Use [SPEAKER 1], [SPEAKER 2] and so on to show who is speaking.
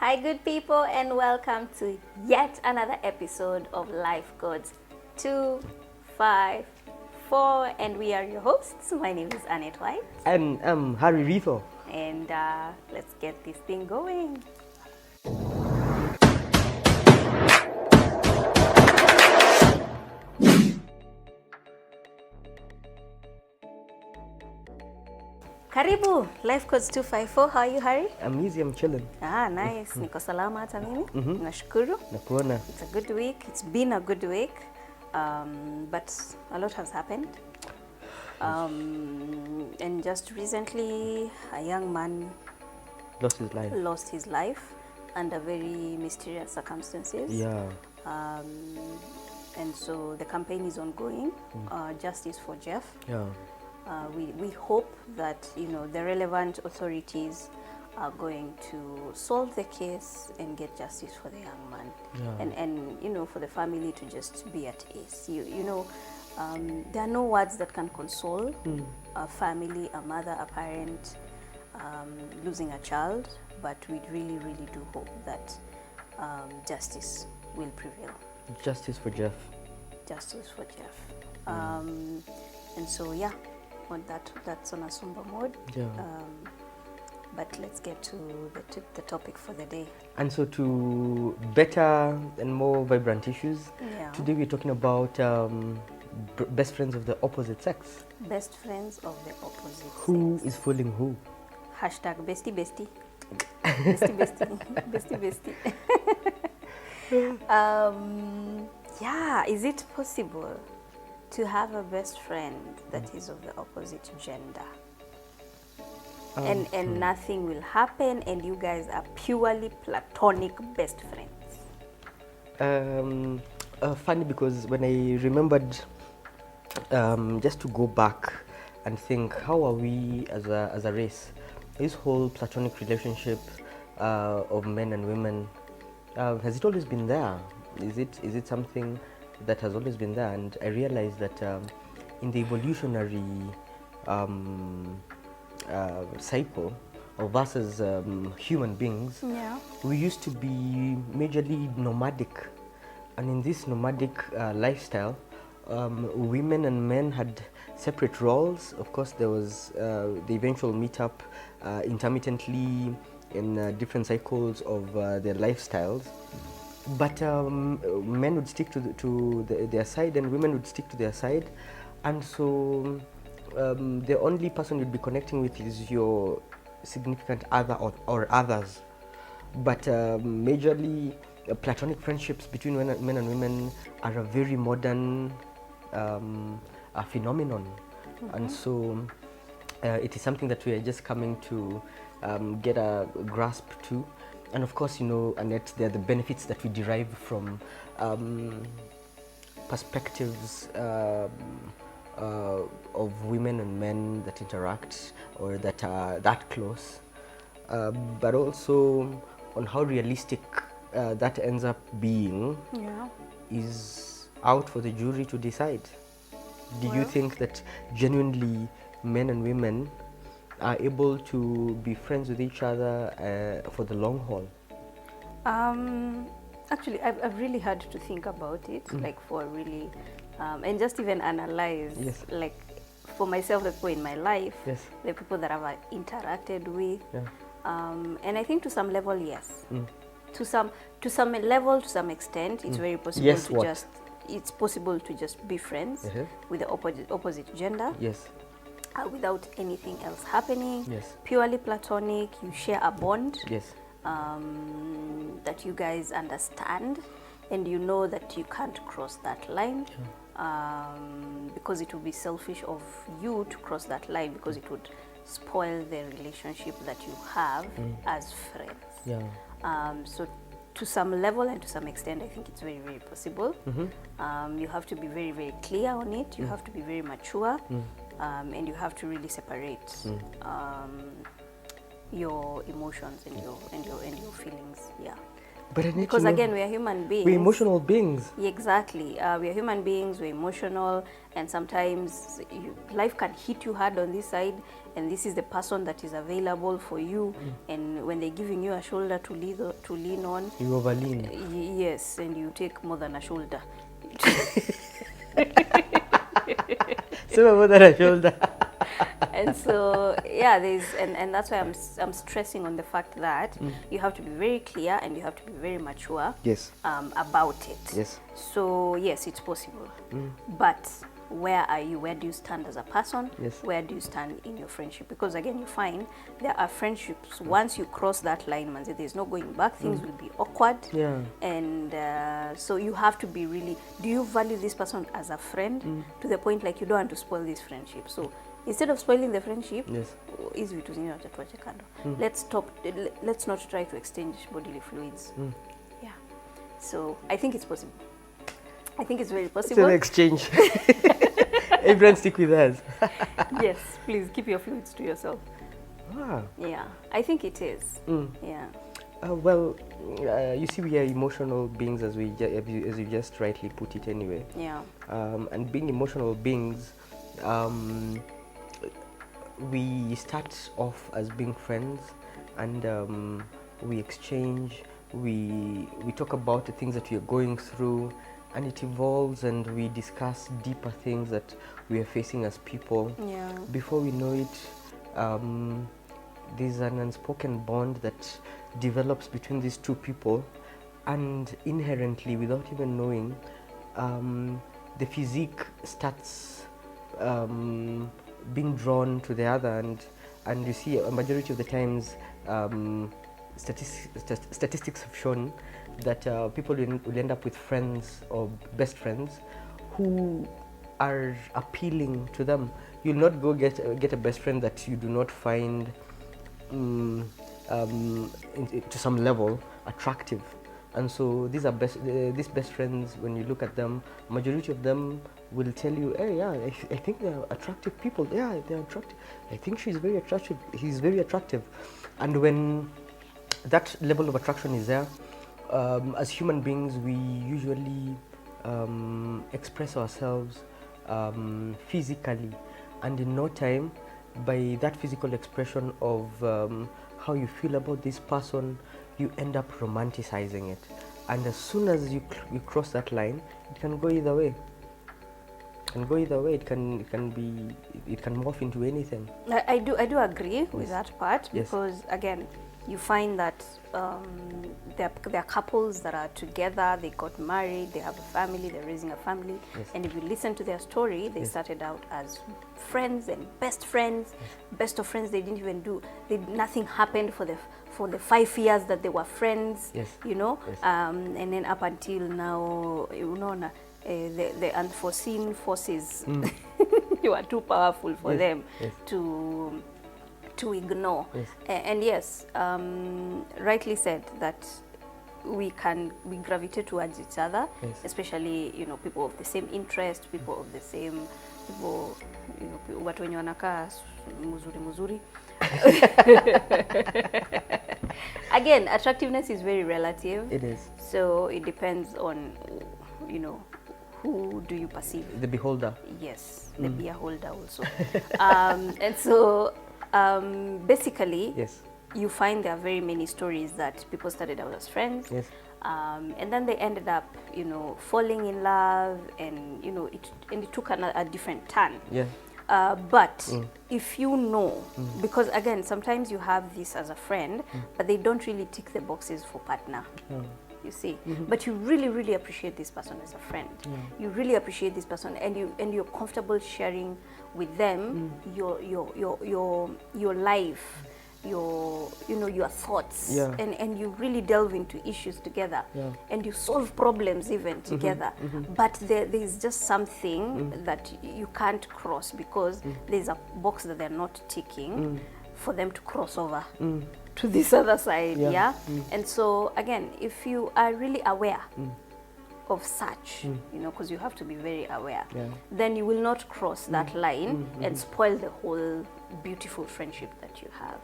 [SPEAKER 1] Hi, good people, and welcome to yet another episode of Life Codes 254. And we are your hosts. My name is Annette White.
[SPEAKER 2] And I'm Harry Ritho.
[SPEAKER 1] And let's get this thing going. Karibu, Life Codes 254. How are you, Harry?
[SPEAKER 2] I'm easy, I'm chilling.
[SPEAKER 1] Nice. Niko salama hata mimi. Nashukuru.
[SPEAKER 2] Nakuona.
[SPEAKER 1] It's a good week. It's been a good week. But a lot has happened. And just recently, a young man
[SPEAKER 2] Lost his life.
[SPEAKER 1] under very mysterious circumstances.
[SPEAKER 2] Yeah.
[SPEAKER 1] And so the campaign is ongoing. Justice for Jeff.
[SPEAKER 2] Yeah.
[SPEAKER 1] We hope that the relevant authorities are going to solve the case and get justice for the young man.
[SPEAKER 2] Yeah.
[SPEAKER 1] And for the family to just be at ease. There are no words that can console a family, a mother, a parent losing a child, but we really, really do hope that justice will prevail.
[SPEAKER 2] Justice for Jeff.
[SPEAKER 1] Justice for Jeff. And so, yeah, that's on a somber mode.
[SPEAKER 2] Yeah.
[SPEAKER 1] But let's get to the topic for the day.
[SPEAKER 2] And so to better and more vibrant issues, today we're talking about best friends of the opposite sex.
[SPEAKER 1] Best friends of the opposite
[SPEAKER 2] Who
[SPEAKER 1] sex.
[SPEAKER 2] is fooling who?
[SPEAKER 1] Hashtag bestie bestie. Bestie bestie. Bestie bestie. Yeah, is it possible to have a best friend that is of the opposite gender? And nothing will happen, and you guys are purely platonic best friends.
[SPEAKER 2] Funny because when I remembered just to go back and think, how are we as a race? This whole platonic relationship of men and women, has it always been there? Is it something that has always been there? And I realized that in the evolutionary cycle of us as human beings, we used to be majorly nomadic, and in this nomadic lifestyle, women and men had separate roles. Of course, there was the eventual meetup intermittently in different cycles of their lifestyles, but men would stick to their side and women would stick to their side, and so the only person you'd be connecting with is your significant other or others. But majorly platonic friendships between men and women are a very modern phenomenon. And so it is something that we are just coming to get a grasp to. And of course, Annette, there are the benefits that we derive from perspectives of women and men that interact or that are that close, but also on how realistic that ends up being is out for the jury to decide. Do you think that genuinely men and women are able to be friends with each other for the long haul?
[SPEAKER 1] Actually, I've really had to think about it, like for really, and just even analyze, like for myself, the people in my life, the people that I've interacted with, and I think to some level, yes, to some level, to some extent, it's very possible it's possible to just be friends with the opposite gender. Without anything else happening. Purely platonic. You share a bond. That you guys understand, and you know that you can't cross that line, because it would be selfish of you to cross that line, because it would spoil the relationship that you have as friends. So to some level and to some extent, I think it's very, very possible. You have to be very, very clear on it. You have to be very mature, and you have to really separate your emotions and your feelings.
[SPEAKER 2] But I need
[SPEAKER 1] because
[SPEAKER 2] to know,
[SPEAKER 1] again, we are human beings.
[SPEAKER 2] we're emotional beings.
[SPEAKER 1] Exactly. We are human beings, we're emotional, and sometimes life can hit you hard on this side, and this is the person that is available for you. And when they're giving you a shoulder to lean on,
[SPEAKER 2] you overlean.
[SPEAKER 1] Yes, and you take more than a shoulder.
[SPEAKER 2] So more than a shoulder.
[SPEAKER 1] And so yeah, and that's why I'm stressing on the fact that you have to be very clear and you have to be very mature.
[SPEAKER 2] Yes.
[SPEAKER 1] About it.
[SPEAKER 2] Yes.
[SPEAKER 1] So yes, it's possible. But where are you? Where do you stand as a person?
[SPEAKER 2] Yes.
[SPEAKER 1] Where do you stand in your friendship? Because again, you find there are friendships, once you cross that line, man, there's no going back. Things will be awkward.
[SPEAKER 2] Yeah.
[SPEAKER 1] And so you have to be really, do you value this person as a friend to the point like you don't want to spoil this friendship? So instead of spoiling the friendship,
[SPEAKER 2] yes,
[SPEAKER 1] let's not try to exchange bodily fluids. Yeah. So I think it's possible. I think it's very possible.
[SPEAKER 2] It's an exchange. Everyone stick with us.
[SPEAKER 1] Yes, please keep your fluids to yourself.
[SPEAKER 2] Ah.
[SPEAKER 1] Yeah, I think it is. Yeah.
[SPEAKER 2] Well, you see, we are emotional beings, as you just rightly put it anyway.
[SPEAKER 1] Yeah.
[SPEAKER 2] And being emotional beings, we start off as being friends, and we exchange, we talk about the things that we are going through, and it evolves, and we discuss deeper things that we are facing as people.
[SPEAKER 1] Yeah.
[SPEAKER 2] Before we know it, there's an unspoken bond that develops between these two people, and inherently, without even knowing, the physique starts being drawn to the other, and you see, a majority of the times, statistics have shown that people will end up with friends or best friends who are appealing to them. You'll not go get a best friend that you do not find to some level attractive. And so these are these best friends, when you look at them, majority of them will tell you, hey, yeah, I think they're attractive people. Yeah, they're attractive. I think she's very attractive. He's very attractive. And when that level of attraction is there, as human beings, we usually express ourselves physically, and in no time, by that physical expression of how you feel about this person, you end up romanticizing it. And as soon as you cross that line, it can go either way. It can go either way. It can morph into anything.
[SPEAKER 1] I do agree with that part,
[SPEAKER 2] Yes.
[SPEAKER 1] because again, you find that there are couples that are together, they got married, they have a family, they're raising a family.
[SPEAKER 2] Yes.
[SPEAKER 1] And if you listen to their story, they started out as friends and best friends, best of friends. They didn't even nothing happened for the 5 years that they were friends.
[SPEAKER 2] Yes.
[SPEAKER 1] You know.
[SPEAKER 2] Yes.
[SPEAKER 1] And then up until now, you know, the unforeseen forces you are too powerful for them to ignore.
[SPEAKER 2] Yes.
[SPEAKER 1] And yes, rightly said that we gravitate towards each other, especially, you know, people of the same interest, people of the same, people, you know, watu wenye wanakaa muzuri. Again, attractiveness is very relative.
[SPEAKER 2] It is.
[SPEAKER 1] So it depends on, you know, who do you perceive?
[SPEAKER 2] The beholder.
[SPEAKER 1] Yes, the beer holder also. And so basically, you find there are very many stories that people started out as friends, and then they ended up, you know, falling in love, and you know, it took a different turn. Yeah. But if you know, because again, sometimes you have this as a friend, but they don't really tick the boxes for partner. You see, but you really, really appreciate this person as a friend. You really appreciate this person, and you're comfortable sharing with them your life, your thoughts, and you really delve into issues together, and you solve problems even together. But there's just something that you can't cross, because there's a box that they're not ticking for them to cross over to this other side. And so again, if you are really aware of such, you know, because you have to be very aware, then you will not cross that line and spoil the whole beautiful friendship that you have.